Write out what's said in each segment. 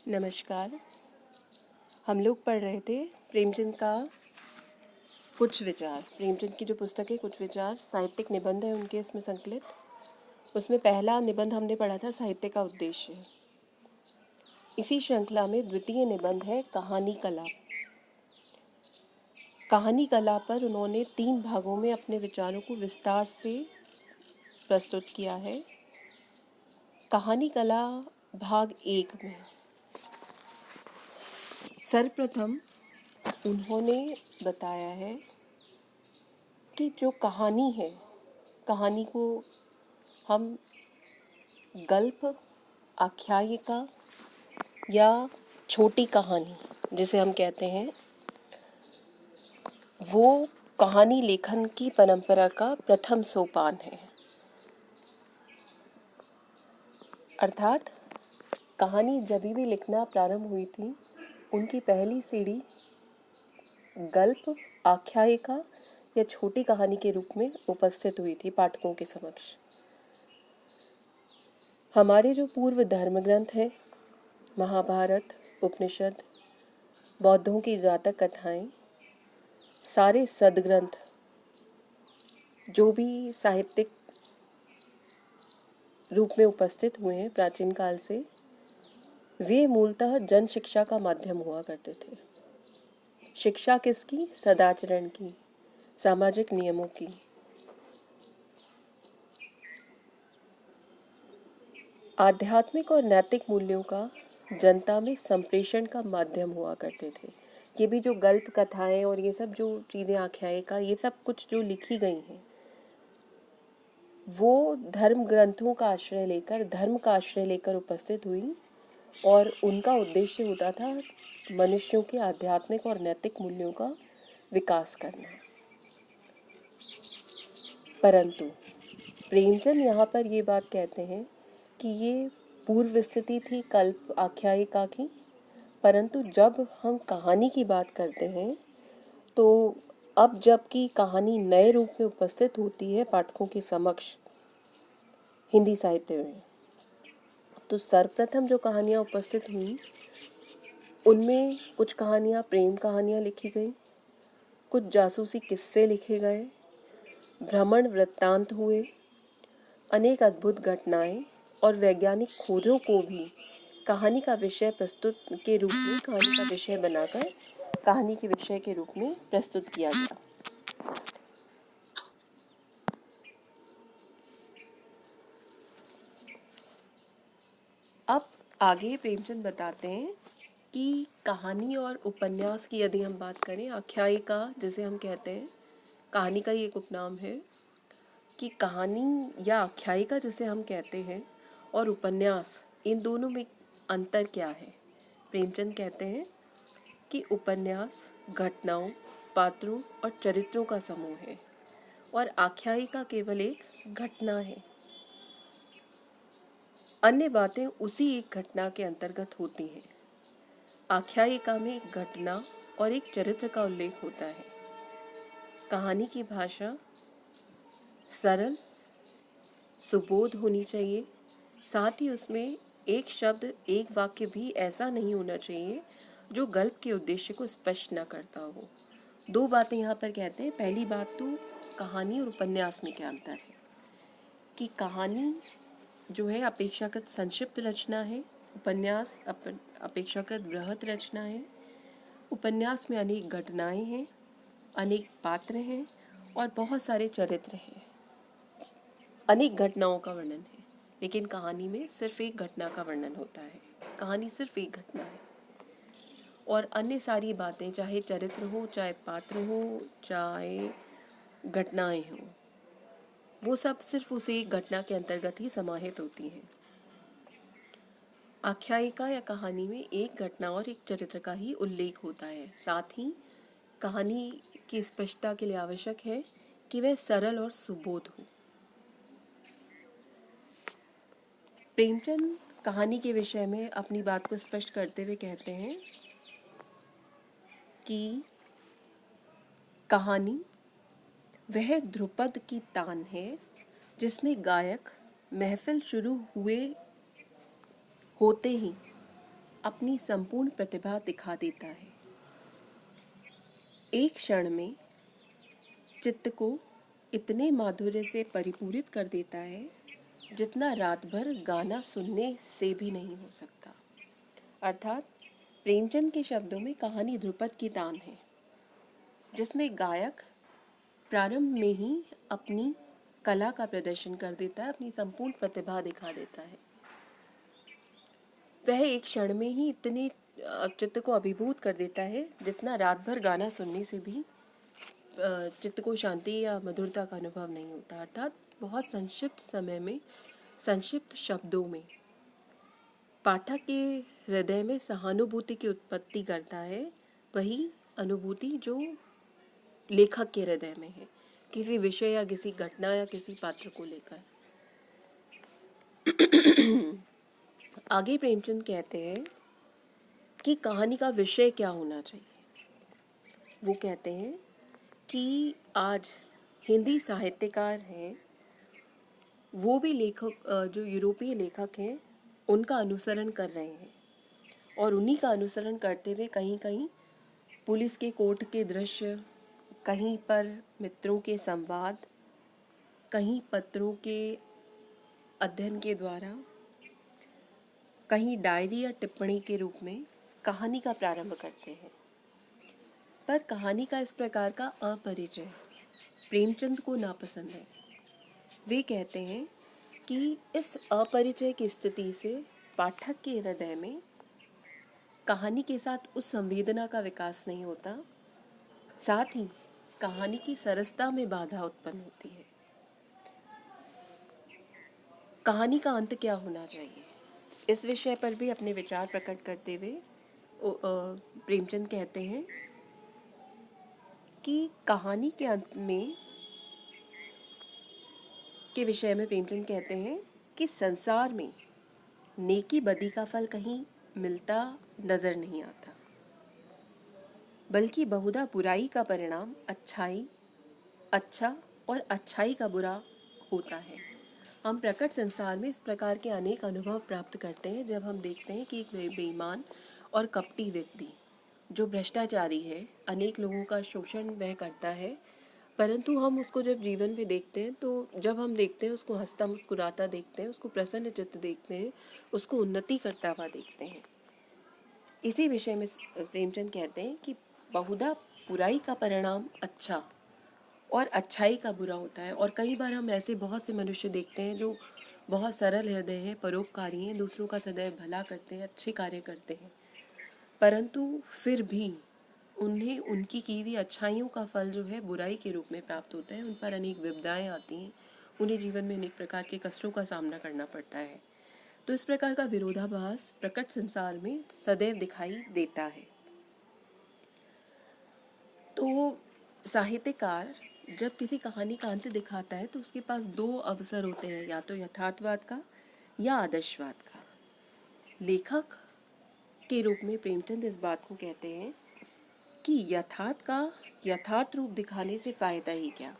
नमस्कार। हम लोग पढ़ रहे थे प्रेमचंद का कुछ विचार। प्रेमचंद की जो पुस्तक है कुछ विचार साहित्यिक निबंध है उनके इसमें संकलित। उसमें पहला निबंध हमने पढ़ा था साहित्य का उद्देश्य। इसी श्रृंखला में द्वितीय निबंध है कहानी कला। कहानी कला पर उन्होंने 3 भागों में अपने विचारों को विस्तार से प्रस्तुत किया है। कहानी कला भाग 1 में सर्वप्रथम उन्होंने बताया है कि जो कहानी है, कहानी को हम गल्प, आख्यायिका या छोटी कहानी जिसे हम कहते हैं, वो कहानी लेखन की परंपरा का प्रथम सोपान है। अर्थात कहानी जब भी लिखना प्रारंभ हुई थी, उनकी पहली सीढ़ी गल्प, आख्यायिका या छोटी कहानी के रूप में उपस्थित हुई थी पाठकों के समक्ष। हमारे जो पूर्व धर्म ग्रंथ हैं, महाभारत, उपनिषद, बौद्धों की जातक कथाएं, सारे सदग्रंथ जो भी साहित्यिक रूप में उपस्थित हुए हैं प्राचीन काल से, वे मूलतः जन शिक्षा का माध्यम हुआ करते थे। शिक्षा किसकी? सदाचरण की, सामाजिक नियमों की। आध्यात्मिक और नैतिक मूल्यों का जनता में संप्रेषण का माध्यम हुआ करते थे। ये भी जो गल्प कथाएं और ये सब जो चीज़ें, आख्यायिका, ये सब कुछ जो लिखी गई हैं, वो धर्म ग्रंथों का आश्रय लेकर, धर्म का आश्रय लेकर उपस्थित हुई और उनका उद्देश्य होता था मनुष्यों के आध्यात्मिक और नैतिक मूल्यों का विकास करना। परंतु प्रेमचंद यहाँ पर ये बात कहते हैं कि ये पूर्व स्थिति थी कल्प आख्यायिका की, परंतु जब हम कहानी की बात करते हैं तो अब जबकि कहानी नए रूप में उपस्थित होती है पाठकों के समक्ष हिंदी साहित्य में, तो सर्वप्रथम जो कहानियाँ उपस्थित हुई उनमें कुछ कहानियाँ प्रेम कहानियाँ लिखी गई, कुछ जासूसी किस्से लिखे गए, भ्रमण वृत्तांत हुए, अनेक अद्भुत घटनाएं और वैज्ञानिक खोजों को भी कहानी का विषय प्रस्तुत के रूप में, कहानी का विषय बनाकर कहानी के विषय के रूप में प्रस्तुत किया गया। अब आगे प्रेमचंद बताते हैं कि कहानी और उपन्यास की यदि हम बात करें, आख्यायिका जिसे हम कहते हैं, कहानी का ही एक उपनाम है, कि कहानी या आख्यायिका जिसे हम कहते हैं और उपन्यास, इन दोनों में अंतर क्या है। प्रेमचंद कहते हैं कि उपन्यास घटनाओं, पात्रों और चरित्रों का समूह है और आख्यायिका केवल एक घटना है। अन्य बातें उसी एक घटना के अंतर्गत होती हैं। आख्यायिका में एक घटना और एक चरित्र का उल्लेख होता है। कहानी की भाषा सरल, सुबोध होनी चाहिए, साथ ही उसमें एक शब्द, एक वाक्य भी ऐसा नहीं होना चाहिए जो गल्प के उद्देश्य को स्पष्ट न करता हो। 2 बातें यहाँ पर कहते हैं। पहली बात तो कहानी और उपन्यास में क्या अंतर है, कि कहानी जो है अपेक्षाकृत संक्षिप्त रचना है, उपन्यास अपेक्षाकृत बृहत रचना है। उपन्यास में अनेक घटनाएं हैं, अनेक पात्र हैं और बहुत सारे चरित्र हैं, अनेक घटनाओं का वर्णन है। लेकिन कहानी में सिर्फ एक घटना का वर्णन होता है। कहानी सिर्फ एक घटना है और अन्य सारी बातें, चाहे चरित्र हो, चाहे पात्र हो, चाहे घटनाएं हों, वो सब सिर्फ उस एक घटना के अंतर्गत ही समाहित होती हैं। आख्यायिका या कहानी में एक घटना और एक चरित्र का ही उल्लेख होता है। साथ ही कहानी की स्पष्टता के लिए आवश्यक है कि वह सरल और सुबोध हो। प्रेमचंद कहानी के विषय में अपनी बात को स्पष्ट करते हुए कहते हैं कि कहानी वह ध्रुपद की तान है जिसमें गायक महफिल शुरू हुए होते ही अपनी संपूर्ण प्रतिभा दिखा देता है। एक क्षण में चित्त को इतने माधुर्य से परिपूरित कर देता है जितना रात भर गाना सुनने से भी नहीं हो सकता। अर्थात प्रेमचंद के शब्दों में कहानी ध्रुपद की तान है, जिसमें गायक प्रारंभ में ही अपनी कला का प्रदर्शन कर देता है, अपनी संपूर्ण प्रतिभा दिखा देता है। वह एक क्षण में ही इतने चित्त को अभिभूत कर देता है जितना रात भर गाना सुनने से भी चित्त को शांति या मधुरता का अनुभव नहीं होता। अर्थात बहुत संक्षिप्त समय में, संक्षिप्त शब्दों में पाठक के हृदय में सहानुभूति की उत्पत्ति करता है, वही अनुभूति जो लेखक के हृदय में है, किसी विषय या किसी घटना या किसी पात्र को लेकर। आगे प्रेमचंद कहते हैं कि कहानी का विषय क्या होना चाहिए। वो कहते हैं कि आज हिंदी साहित्यकार हैं, वो भी लेखक, जो यूरोपीय लेखक हैं, उनका अनुसरण कर रहे हैं और उन्हीं का अनुसरण करते हुए कहीं कहीं पुलिस के कोर्ट के दृश्य, कहीं पर मित्रों के संवाद, कहीं पत्रों के अध्ययन के द्वारा, कहीं डायरी या टिप्पणी के रूप में कहानी का प्रारंभ करते हैं। पर कहानी का इस प्रकार का अपरिचय प्रेमचंद को नापसंद है। वे कहते हैं कि इस अपरिचय की स्थिति से पाठक के हृदय में कहानी के साथ उस संवेदना का विकास नहीं होता, साथ ही कहानी की सरसता में बाधा उत्पन्न होती है। कहानी का अंत क्या होना चाहिए, इस विषय पर भी अपने विचार प्रकट करते हुए प्रेमचंद कहते हैं कि कहानी के अंत में के विषय में प्रेमचंद कहते हैं कि संसार में नेकी बदी का फल कहीं मिलता नजर नहीं आता, बल्कि बहुधा बुराई का परिणाम अच्छा और अच्छाई का बुरा होता है। हम प्रकट संसार में इस प्रकार के अनेक अनुभव प्राप्त करते हैं जब हम देखते हैं कि एक बेईमान और कपटी व्यक्ति जो भ्रष्टाचारी है, अनेक लोगों का शोषण वह करता है, परंतु हम उसको जब जीवन में देखते हैं, तो जब हम देखते हैं उसको हंसता मुस्कुराता देखते हैं, उसको प्रसन्न चित्त देखते हैं, उसको उन्नति करता हुआ देखते हैं। इसी विषय में प्रेमचंद कहते हैं कि बहुधा बुराई का परिणाम अच्छा और अच्छाई का बुरा होता है। और कई बार हम ऐसे बहुत से मनुष्य देखते हैं जो बहुत सरल हृदय हैं, परोपकारी हैं, दूसरों का सदैव भला करते हैं, अच्छे कार्य करते हैं, परंतु फिर भी उन्हें उनकी की हुई अच्छाइयों का फल जो है बुराई के रूप में प्राप्त होता है। उन पर अनेक विपदाएं आती हैं, उन्हें जीवन में अनेक प्रकार के कष्टों का सामना करना पड़ता है। तो इस प्रकार का विरोधाभास प्रकट संसार में सदैव दिखाई देता है। तो साहित्यकार जब किसी कहानी का अंत दिखाता है तो उसके पास दो अवसर होते हैं, या तो यथार्थवाद का या आदर्शवाद का। लेखक के रूप में प्रेमचंद इस बात को कहते हैं कि यथार्थ का यथार्थ रूप दिखाने से फायदा ही क्या,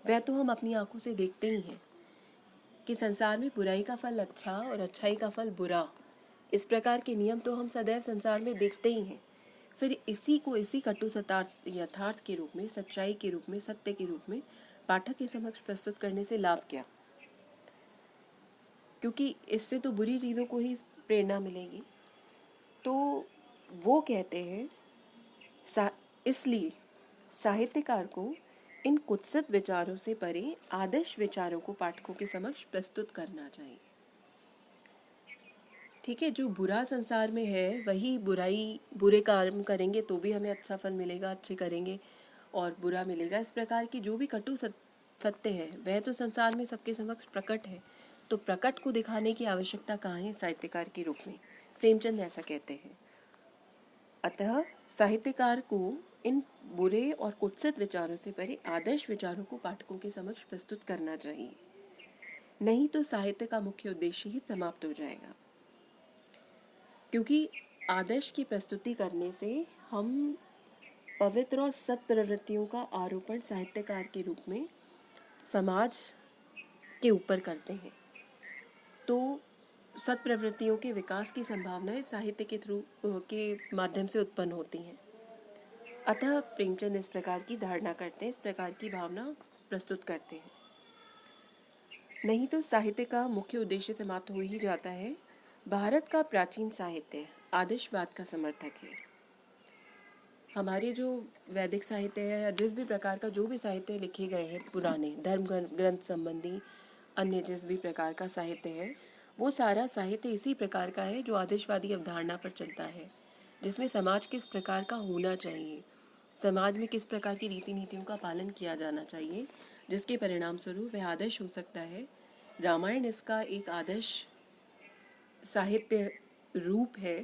वह तो हम अपनी आंखों से देखते ही हैं कि संसार में बुराई का फल अच्छा और अच्छाई का फल बुरा, इस प्रकार के नियम तो हम सदैव संसार में देखते ही हैं। फिर इसी कटु यथार्थ के रूप में, सच्चाई के रूप में, सत्य के रूप में पाठक के समक्ष प्रस्तुत करने से लाभ क्या, क्योंकि इससे तो बुरी चीज़ों को ही प्रेरणा मिलेगी। तो वो कहते हैं इसलिए साहित्यकार को इन कुत्सित विचारों से परे आदर्श विचारों को पाठकों के समक्ष प्रस्तुत करना चाहिए। ठीक है, जो बुरा संसार में है वही बुरे कर्म करेंगे तो भी हमें अच्छा फल मिलेगा, अच्छे करेंगे और बुरा मिलेगा। इस प्रकार की जो भी कटु सत्य है वह तो संसार में सबके समक्ष प्रकट है, तो प्रकट को दिखाने की आवश्यकता कहाँ है साहित्यकार के रूप में, प्रेमचंद ऐसा कहते हैं। अतः साहित्यकार को इन बुरे और कुत्सित विचारों से परे आदर्श विचारों को पाठकों के समक्ष प्रस्तुत करना चाहिए, नहीं तो साहित्य का मुख्य उद्देश्य ही समाप्त हो जाएगा। क्योंकि आदर्श की प्रस्तुति करने से हम पवित्र और सत् प्रवृत्तियों का आरोपण साहित्यकार के रूप में समाज के ऊपर करते हैं। तो सत्प्रवृत्तियों के विकास की संभावनाएं साहित्य के थ्रू के माध्यम से उत्पन्न होती हैं। अतः प्रेमचंद इस प्रकार की धारणा करते हैं, इस प्रकार की भावना प्रस्तुत करते हैं। नहीं तो साहित्य का मुख्य उद्देश्य समाप्त हो ही जाता है। भारत का प्राचीन साहित्य आदर्शवाद का समर्थक है। हमारे जो वैदिक साहित्य है या जिस भी प्रकार का जो भी साहित्य लिखे गए हैं, पुराने धर्म ग्रंथ संबंधी अन्य जिस भी प्रकार का साहित्य है, वो सारा साहित्य इसी प्रकार का है जो आदर्शवादी अवधारणा पर चलता है, जिसमें समाज किस प्रकार का होना चाहिए, समाज में किस प्रकार की रीति नीतियों का पालन किया जाना चाहिए, जिसके परिणाम स्वरूप वह आदर्श हो सकता है। रामायण इसका एक आदर्श साहित्य रूप है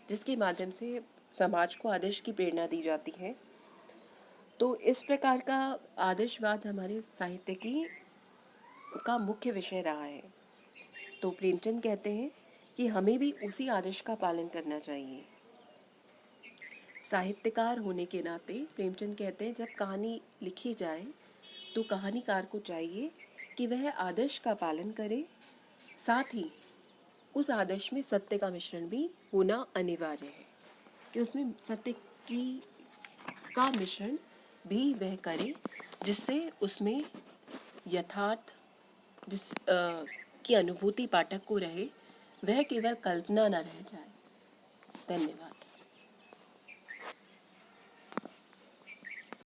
जिसके माध्यम से समाज को आदर्श की प्रेरणा दी जाती है। तो इस प्रकार का आदर्शवाद हमारे साहित्य का मुख्य विषय रहा है। तो प्रेमचंद कहते हैं कि हमें भी उसी आदर्श का पालन करना चाहिए। साहित्यकार होने के नाते प्रेमचंद कहते हैं जब कहानी लिखी जाए तो कहानीकार को चाहिए कि वह आदर्श का पालन करे, साथ ही उस आदर्श में सत्य का मिश्रण भी होना अनिवार्य है, कि उसमें सत्य का मिश्रण भी वह करे, जिससे उसमें यथार्थ की अनुभूति पाठक को रहे, वह केवल कल्पना न रह जाए। धन्यवाद।